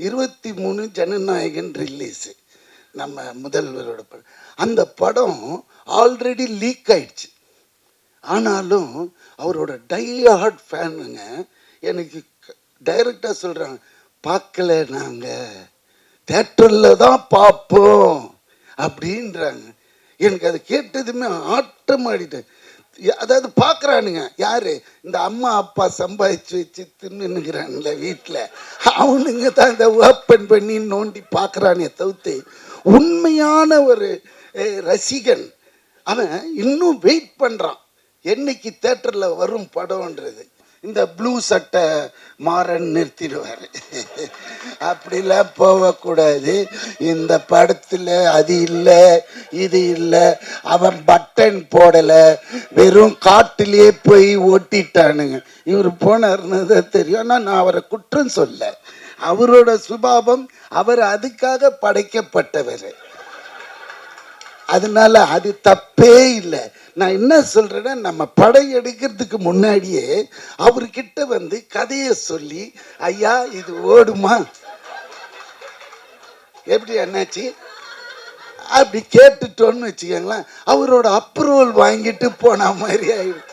23 Jananayagan release, நம்ம முதல்வரோட படம். அந்த படம் ஆல்ரெடி லீக் ஆயிடுச்சு. ஆனாலும் அவரோட டை ஹார்ட் ஃபேனுங்க எனக்கு டைரக்டாக சொல்கிறாங்க, பார்க்கல, நாங்கள் தேட்டரில் தான் பார்ப்போம் அப்படின்றாங்க. எனக்கு அதை கேட்டதுமே ஆட்டம் ஆடிட்டேன். அதாவது பார்க்குறானுங்க யாரு, இந்த அம்மா அப்பா சம்பாதிச்சு வச்சு தின்னுங்கிறான்ல வீட்டில், அவனுங்க தான் இந்த ஓப்பன் பண்ணி நோண்டி பார்க்குறானே தவிர்த்து உண்மையான ஒரு ரசிகன் அவன் இன்னும் வெயிட் பண்ணுறான் என்னைக்கு தேட்டரில் வரும் படம்ன்றது. இந்த ப்ளூ சட்டை மாறன் நிறுத்திடுவார். அப்படிலாம் போகக்கூடாது. இந்த படத்தில் அது இல்லை இது இல்லை, அவன் பட்டன் போடலை, வெறும் காட்டிலே போய் ஓட்டிட்டானுங்க. இவர் போனார்னு தான் தெரியும். ஆனால் நான் அவரை குற்றம் சொல்ல, அவரோட சுபாவம், அவர் அதுக்காக படைக்கப்பட்டவர். அதனால அது தப்பே இல்லை. நான் என்ன சொல்றேன்னா, நம்ம படம் எடுக்கிறதுக்கு முன்னாடியே அவர்கிட்ட வந்து கதையை சொல்லி, ஐயா இது ஓடுமா, எப்படி என்னாச்சு அப்படி கேட்டுட்டோன்னு வச்சுக்கோங்களேன், அவரோட அப்ரூவல் வாங்கிட்டு போன மாதிரி ஆயிடும்.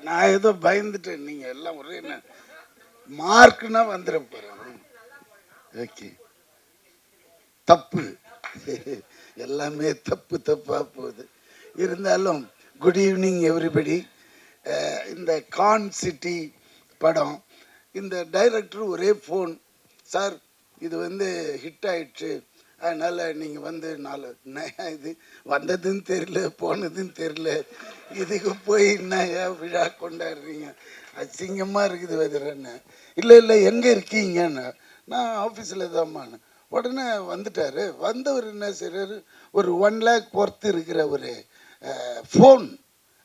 நான் ஏதோ பயந்துட்டேன், நீங்க எல்லாம் ஒரே மார்க்னா வந்துட போறேன். ஓகே, தப்பு, எல்லாமே தப்பு தப்பா போகுது. இருந்தாலும் குட் ஈவினிங் எவ்ரிபடி. இந்த கான் சிட்டி படம், இந்த டைரக்டர் ஒரே ஃபோன், சார் இது வந்து ஹிட் ஆயிடுச்சு, அதனால் நீங்கள் வந்து இது வந்ததுன்னு தெரியல போனதுன்னு தெரியல, இதுக்கு போய் என்னையா விழா கொண்டாடுறீங்க, அசிங்கமாக இருக்குது வெதுறன்னு. இல்லை இல்லை எங்கே இருக்கீங்கன்னு, நான் ஆஃபீஸில் தான்மான்னு. உடனே வந்துட்டார். வந்தவர் என்ன செய்கிறாரு, ஒரு 1 lakh பொறுத்து இருக்கிற ஒரு ஃபோன்,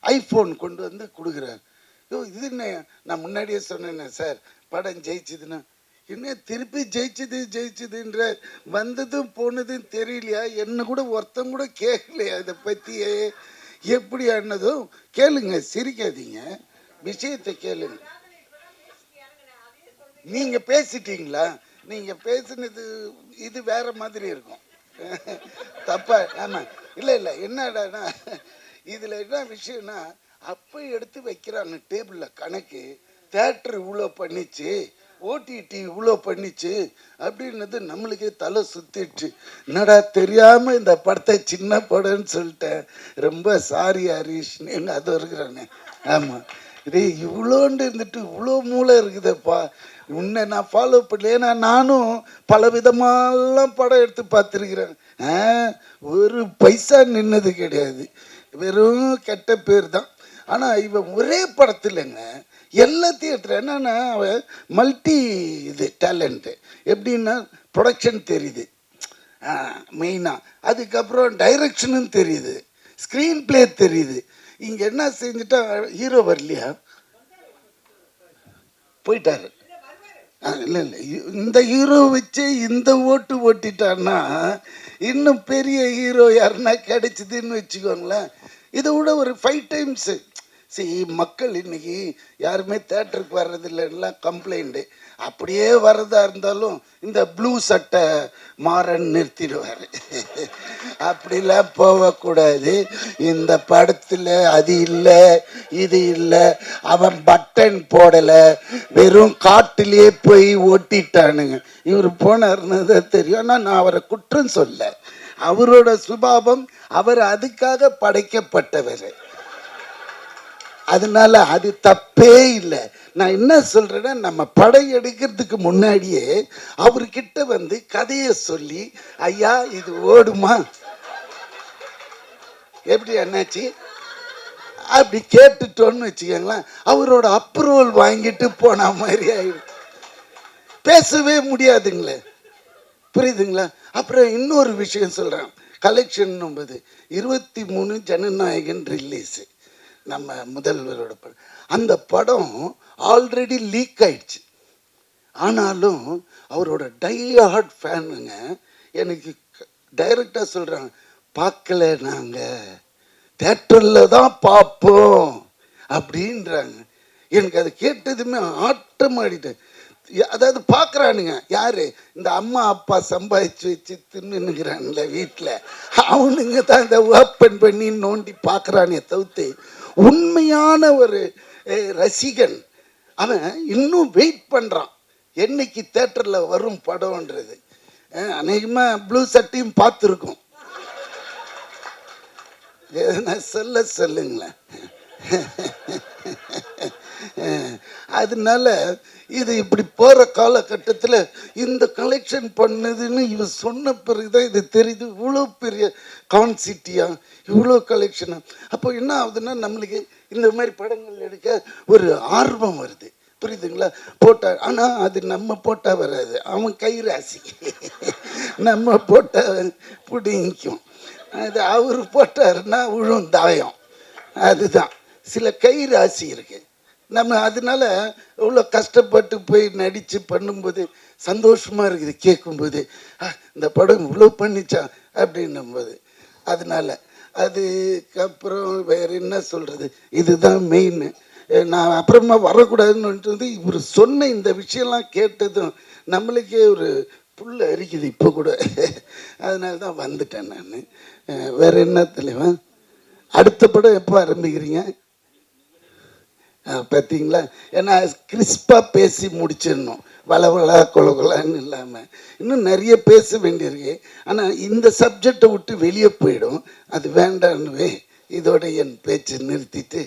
ஐஃபோன் கொண்டு வந்து கொடுக்குறாரு. இது என்ன, நான் முன்னாடியே சொன்னேன்னே சார் படம் ஜெயிச்சுதுன்னா, என்ன திருப்பி ஜெயிச்சுதுன்ற, வந்ததும் போனதும் தெரியலையா, என்ன கூட ஒருத்தம் கூட கேட்கலையா இதை பற்றியே, எப்படி ஆனதும் கேளுங்க, சிரிக்காதீங்க, விஷயத்தை கேளுங்க. நீங்க பேசிட்டீங்களா, நீங்க பேசுனது இது வேற மாதிரி இருக்கும், தப்பா. ஆமா, இல்லை இல்லை என்னடானா, இதுல என்ன விஷயம்னா, அப்போ எடுத்து வைக்கிறாங்க டேபிளில் கணக்கு, தேட்டர் இவ்வளோ பண்ணிச்சு, ஓடிடி இவ்வளோ பண்ணிச்சு அப்படின்னது நம்மளுக்கே தலை சுத்திடுச்சு. என்னடா தெரியாமல் இந்த படத்தை சின்ன படம்னு சொல்லிட்டேன், ரொம்ப சாரி ஹரீஷ்னு எங்கள் அது இருக்கிறானே. ஆமாம், இதே இவ்வளோண்டு இருந்துட்டு இவ்வளோ மூளை இருக்குதுப்பா, உன்னை நான் ஃபாலோ பண்ணல. ஏன்னா நானும் பல விதமாலாம் படம் எடுத்து பார்த்துருக்கிறேன், ஒரு பைசா நின்னது கிடையாது, வெறும் கெட்ட பேர் தான். ஆனால் இவன் ஒரே படத்தில்ங்க எல்லாத்தையும் எடுத்துற. என்னன்னா அவன் மல்டி இது டேலண்ட்டு. எப்படின்னா ப்ரொடக்ஷன் தெரியுது மெயினாக, அதுக்கப்புறம் டைரக்ஷனும் தெரியுது, ஸ்க்ரீன் பிளே தெரியுது. இங்கே என்ன செஞ்சுட்டா, ஹீரோ வரலையா, போயிட்டாரு. இல்லை இல்லை, இந்த ஹீரோ வச்சு இந்த ஓட்டு ஓட்டிட்டான்னா இன்னும் பெரிய ஹீரோ யாருன்னா கிடைச்சிதுன்னு வச்சுக்கோங்களேன். இதை விட ஒரு 5 times. சரி, மக்கள் இன்னைக்கு யாருமே தேட்டருக்கு வர்றதில்லைன்னா கம்ப்ளைண்ட்டு. அப்படியே வர்றதா இருந்தாலும் இந்த ப்ளூ சட்டை மாறன் நிறுத்திடுவார். அப்படிலாம் போகக்கூடாது. இந்த படத்தில் அது இல்லை இது இல்லை, அவன் பட்டன் போடலை, வெறும் காட்டிலே போய் ஓட்டிட்டானுங்க. இவர் போனார்னு தான் தெரியும். ஆனால் நான் அவரை குற்றம் சொல்ல, அவரோட சுபாவம், அவர் அதுக்காக படைக்கப்பட்டவர். அதனால அது தப்பே இல்லை. நான் என்ன சொல்றேன்னா, நம்ம படம் எடுக்கிறதுக்கு முன்னாடியே அவர்கிட்ட வந்து கதையை சொல்லி, ஐயா இது ஓடுமா, எப்படி என்னாச்சு அப்படி கேட்டுட்டோன்னு வச்சுக்கோங்களேன், அவரோட அப்ரூவல் வாங்கிட்டு போன மாதிரி ஆயிடும். பேசவே முடியாதுங்களே, புரியுதுங்களா? அப்புறம் இன்னொரு விஷயம் சொல்றேன், கலெக்ஷன் 23 ஜனநாயகன் ரிலீஸு, நம்ம முதல்வரோட படம். அந்த படம் ஆல்ரெடி லீக் ஆயிடுச்சு. ஆனாலும் அவரோட டை ஹார்ட் ஃபேனுங்க எனக்கு டைரக்டாக சொல்கிறாங்க, பார்க்கல, நாங்கள் தேட்டரில் தான் பார்ப்போம் அப்படின்றாங்க. எனக்கு அது கேட்டதுமே ஆட்டம் ஆடிட்டேன். அதாவது பார்க்குறானுங்க யாரு, இந்த அம்மா அப்பா சம்பாதிச்சு வச்சு தின்னுங்கிறான்ல வீட்டில், அவனுங்க தான் இந்த ஓப்பன் பண்ணி நோண்டி பார்க்குறானே தவிர்த்து உண்மையான ஒரு ரசிகன் அவன் இன்னும் வெயிட் பண்ணுறான் என்னைக்கு தேட்டரில் வரும் படம்ன்றது. அநேகமாக ப்ளூ சட்டையும் பார்த்துருக்கோம். எதனா சொல்லுங்களேன். அதனால இது இப்படி போகிற காலகட்டத்தில் இந்த கலெக்ஷன் பண்ணுதுன்னு இவன் சொன்ன பிறகுதான் இது தெரியுது. இவ்வளோ பெரிய கான்சிட்டியா, இவ்வளோ கலெக்ஷனா. அப்போ என்ன ஆகுதுன்னா நம்மளுக்கு இந்த மாதிரி படங்கள் எடுக்க ஒரு ஆர்வம் வருது. புரியுதுங்களா? போட்டா, ஆனால் அது நம்ம போட்டால் வராது, அவன் கை ராசி. நம்ம போட்டால் பிடிக்கும். அது அவர் போட்டாருன்னா விழும் தாயம். அதுதான் சில கை ராசி இருக்கு. நம்ம அதனால இவ்வளோ கஷ்டப்பட்டு போய் நடித்து பண்ணும்போது சந்தோஷமாக இருக்குது கேட்கும்போது, இந்த படம் இவ்வளோ பண்ணிச்சான் அப்படின்னும்போது. அதனால அதுக்கப்புறம் வேறு என்ன சொல்கிறது, இதுதான் மெயின். நான் அப்புறமா வரக்கூடாதுன்னு இவர் சொன்ன இந்த விஷயம்லாம் கேட்டதும் நம்மளுக்கே ஒரு புல் அரிக்குது இப்போ கூட. அதனால தான் வந்துட்டேன் நான். வேறு என்ன தலைவன், அடுத்த படம் எப்போ ஆரம்பிக்கிறீங்க? பார்த்தீங்களா? ஏன்னா கிறிஸ்பாக பேசி முடிச்சிடணும், வளவளா கொலகொலான்னு இல்லாமல். இன்னும் நிறைய பேச வேண்டியிருக்கு. ஆனால் இந்த சப்ஜெக்டை விட்டு வெளியே போயிடும், அது வேண்டான்னுவே இதோட என் பேச்சு நிறுத்திட்டு,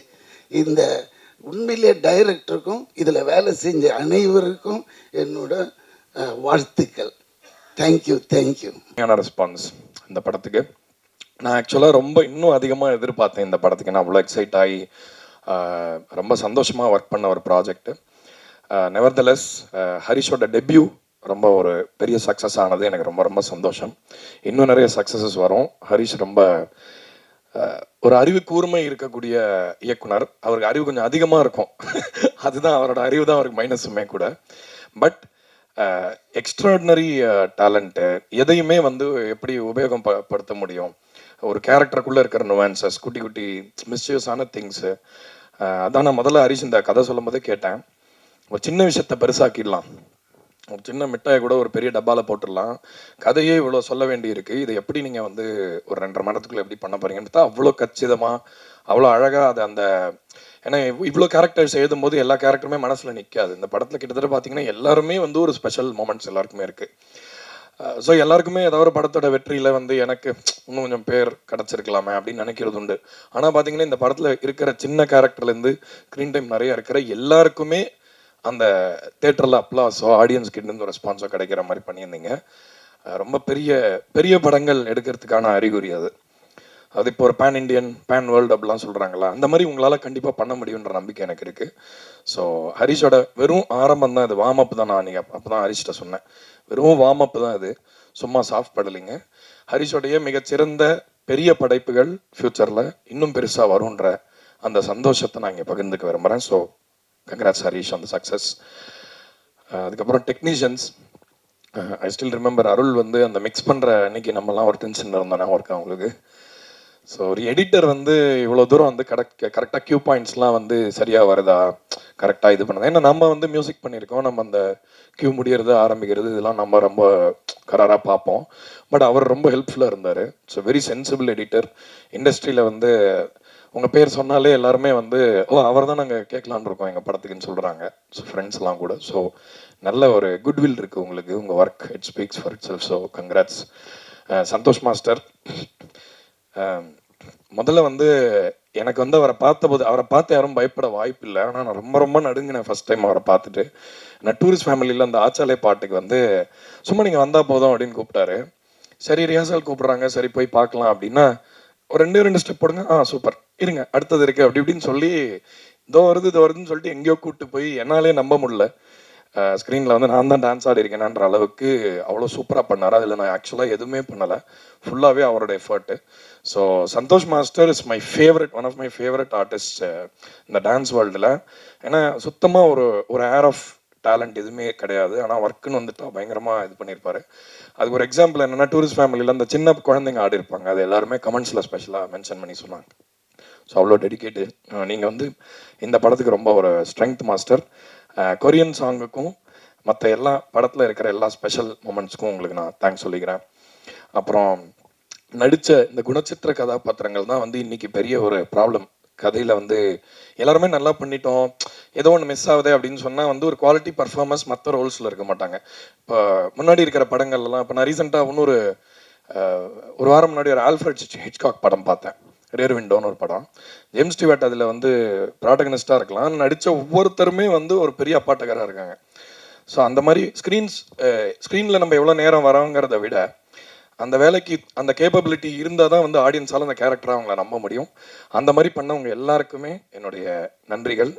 இந்த உண்மையிலே டைரக்டருக்கும் இதில் வேலை செஞ்ச அனைவருக்கும் என்னோட வாழ்த்துக்கள். Thank you thank you. ரெஸ்பான்ஸ் இந்த படத்துக்கு நான் ஆக்சுவலாக ரொம்ப இன்னும் அதிகமாக எதிர்பார்த்தேன். இந்த படத்துக்கு நான் அவ்வளோ எக்ஸைட் ஆகி ரொம்ப சந்தோஷமாக ஒர்க் பண்ண ஒரு ப்ராஜெக்ட். நெவர்தலெஸ் ஹரிஷோட டெபியூ ரொம்ப ஒரு பெரிய சக்ஸஸ் ஆனது எனக்கு ரொம்ப ரொம்ப சந்தோஷம். இன்னும் நிறைய சக்ஸஸஸ் வரும். ஹரிஷ் ரொம்ப ஒரு அறிவு கூர்மை இருக்கக்கூடிய இயக்குனர். அவருக்கு அறிவு கொஞ்சம் அதிகமாக இருக்கும். அதுதான் அவரோட அறிவு தான் அவருக்கு மைனஸுமே கூட. பட் எக்ஸ்ட்ராடினரி டேலண்ட்டு, எதையுமே வந்து எப்படி உபயோகப்படுத்த முடியும், ஒரு கேரக்டருக்குள்ளே இருக்கிற நுவான்சஸ், குட்டி குட்டி மிஸ்யூஸான திங்ஸு. அதான் நான் முதல்ல ஹரிஷ் இந்த கதை சொல்லும் போதே கேட்டேன், ஒரு சின்ன விஷயத்த பெருசாக்கிடலாம், ஒரு சின்ன மிட்டாயை கூட ஒரு பெரிய டப்பாவில் போட்டுடலாம், கதையே இவ்வளோ சொல்ல வேண்டி இருக்குது, இதை எப்படி நீங்கள் வந்து ஒரு 2.5 மணி நேரத்துக்குள்ளே எப்படி பண்ண போகிறீங்கன்னு பார்த்தா அவ்வளோ கச்சிதமாக அவ்வளோ அழகாக அது அந்த. ஏன்னா இவ்வளோ கேரக்டர்ஸ் எழுதும் போது எல்லா கேரக்டருமே மனசில் நிற்காது. இந்த படத்தில் கிட்டத்தட்ட பார்த்தீங்கன்னா எல்லாருமே வந்து ஒரு ஸ்பெஷல் மூமெண்ட்ஸ் எல்லாருக்குமே இருக்குது. ஸோ எல்லாருக்குமே ஏதாவது ஒரு படத்தோட வெற்றியில் வந்து எனக்கு இன்னும் கொஞ்சம் பேர் கிடச்சிருக்கலாமே அப்படின்னு நினைக்கிறது உண்டு. ஆனால் பார்த்தீங்கன்னா இந்த படத்தில் இருக்கிற சின்ன கேரக்டர்லேருந்து ஸ்க்ரீன் டைம் நிறைய இருக்கிற எல்லாருக்குமே அந்த தேட்டரில் அப்ளாஸோ ஆடியன்ஸ் கிட்ட ரெஸ்பான்ஸோ கிடைக்கிற மாதிரி பண்ணியிருந்தீங்க. ரொம்ப பெரிய பெரிய படங்கள் எடுக்கிறதுக்கான அறிகுறி அது. அது இப்போ ஒரு பேன் இண்டியன், பேன் வேர்ல்டு அப்படிலாம் சொல்கிறாங்களா, அந்த மாதிரி உங்களால் கண்டிப்பாக பண்ண முடியுன்ற நம்பிக்கை எனக்கு இருக்குது. ஸோ ஹரிஷோட வெறும் ஆரம்பம் தான் இது, வார்ம் அப் தான். நான் நீங்கள் அப்போ தான் ஹரிஷ்ட சொன்னேன், வெறும் வார்ம் அப் தான் இது, சும்மா சாஃப்ட் படலைங்க. ஹரிஷோடைய மிகச்சிறந்த பெரிய படைப்புகள் ஃப்யூச்சரில் இன்னும் பெருசாக வரும்ன்ற அந்த சந்தோஷத்தை நான் இங்கே பகிர்ந்துக்க விரும்புகிறேன். So congrats Harish on the success. அதுக்கப்புறம் டெக்னீஷியன்ஸ், ஐ ஸ்டில் ரிமெம்பர் அருள் வந்து அந்த மிக்ஸ் பண்ணுற அன்னைக்கு நம்மலாம் ஒரு டென்ஷனில் இருந்தோன்னா ஒர்க் அவங்களுக்கு. ஸோ ஒரு எடிட்டர் வந்து இவ்வளோ தூரம் வந்து கரெக்டாக கியூ பாயிண்ட்ஸ்லாம் வந்து சரியாக வருதா, கரெக்டாக இது பண்ணது. ஏன்னா நம்ம வந்து மியூசிக் பண்ணியிருக்கோம், நம்ம அந்த கியூ முடிகிறது ஆரம்பிக்கிறது இதெல்லாம் நம்ம ரொம்ப கராராக பார்ப்போம். பட் அவர் ரொம்ப ஹெல்ப்ஃபுல்லாக இருந்தார். So very sensible editor. இண்டஸ்ட்ரியில் வந்து உங்கள் பேர் சொன்னாலே எல்லாருமே வந்து அவர் தான் நாங்கள் கேட்கலான்னு இருக்கோம் எங்கள் படத்துக்குன்னு சொல்கிறாங்க. ஸோ ஃப்ரெண்ட்ஸ்லாம் கூட. ஸோ நல்ல ஒரு குட்வில் இருக்குது உங்களுக்கு, உங்கள் work it speaks for itself. So congrats. Santhosh master, முதல்ல வந்து எனக்கு வந்து அவரை பார்த்து யாரும் பயப்பட வாய்ப்பு இல்லை. ஆனால் நான் ரொம்ப ரொம்ப நடுங்கினேன் ஃபர்ஸ்ட் டைம் அவரை பார்த்துட்டு. நான் டூரிஸ்ட் ஃபேமிலியில் அந்த ஆச்சாலே பாட்டுக்கு வந்து சும்மா நீங்கள் வந்தால் போதும் அப்படின்னு கூப்பிட்டாரு. சரி ரிஹர்சல் கூப்பிட்றாங்க, சரி போய் பார்க்கலாம் அப்படின்னா, ஒரு 2 ஸ்டெப் போடுங்க, சூப்பர், இருங்க அடுத்தது இருக்கு அப்படி இப்படின்னு சொல்லி இதோ வருதுன்னு சொல்லிட்டு எங்கேயோ கூப்பிட்டு போய் என்னாலே நம்ப முடியல. ஸ்க்ரீனில் வந்து நான் தான் டான்ஸ் ஆடி இருக்கேனான்ற அளவுக்கு அவ்வளோ சூப்பராக பண்ணார். அதில் நான் ஆக்சுவலாக எதுவுமே பண்ணலை, ஃபுல்லாகவே அவரோட effort. So Santhosh master is my favourite, one of my favourite artist இந்த டான்ஸ் வேர்ல்டில். ஏன்னா சுத்தமாக ஒரு ஏர் ஆஃப் டேலண்ட் எதுவுமே கிடையாது, ஆனால் ஒர்க்குன்னு வந்துட்டு பயங்கரமாக இது பண்ணியிருப்பாரு. அதுக்கு ஒரு எக்ஸாம்பிள் என்னென்னா, டூரிஸ்ட் ஃபேமிலியில் அந்த சின்ன குழந்தைங்க ஆடி இருப்பாங்க, அது எல்லாருமே கமெண்ட்ஸில் ஸ்பெஷலாக மென்ஷன் பண்ணி சொன்னாங்க. ஸோ அவ்வளோ டெடிக்கேட்டட். நீங்கள் வந்து இந்த படத்துக்கு ரொம்ப ஒரு ஸ்ட்ரென்த் மாஸ்டர். கொரியன் சாங்குக்கும் மற்ற எல்லா படத்தில் இருக்கிற எல்லா ஸ்பெஷல் மூமெண்ட்ஸ்க்கும் உங்களுக்கு நான் தேங்க்ஸ் சொல்லிக்கிறேன். அப்புறம் நடித்த இந்த குணச்சித்திர கதாபாத்திரங்கள் தான் வந்து இன்னைக்கு பெரிய ஒரு ப்ராப்ளம். கதையில் வந்து எல்லாருமே நல்லா பண்ணிட்டோம், ஏதோ ஒன்று மிஸ் ஆகுது அப்படின்னு சொன்னால் வந்து ஒரு குவாலிட்டி பர்ஃபார்மன்ஸ் மற்ற ரோல்ஸில் இருக்க மாட்டாங்க. இப்போ முன்னாடி இருக்கிற படங்கள்லாம் இப்போ நான் ரீசெண்டாக ஒரு வாரம் முன்னாடி ஒரு ஆல்ஃப்ரெட் ஹிட்ச்காக் படம் பார்த்தேன், ரியர் விண்டோன்னு ஒரு படம். ஜேம்ஸ் ஸ்டீவர்ட் அதில் வந்து ப்ராட்டகனிஸ்டாக இருக்கலாம், நடித்த ஒவ்வொருத்தருமே வந்து ஒரு பெரிய அப்பாட்டகராக இருக்காங்க. ஸோ அந்த மாதிரி ஸ்க்ரீனில் நம்ம எவ்வளோ நேரம் வரோங்கிறத விட அந்த வேலைக்கு அந்த கேப்பபிலிட்டி இருந்தால் தான் வந்து ஆடியன்ஸால் அந்த கேரக்டரை அவங்கள நம்ப முடியும். அந்த மாதிரி பண்ணவங்க எல்லாருக்குமே என்னுடைய நன்றிகள்.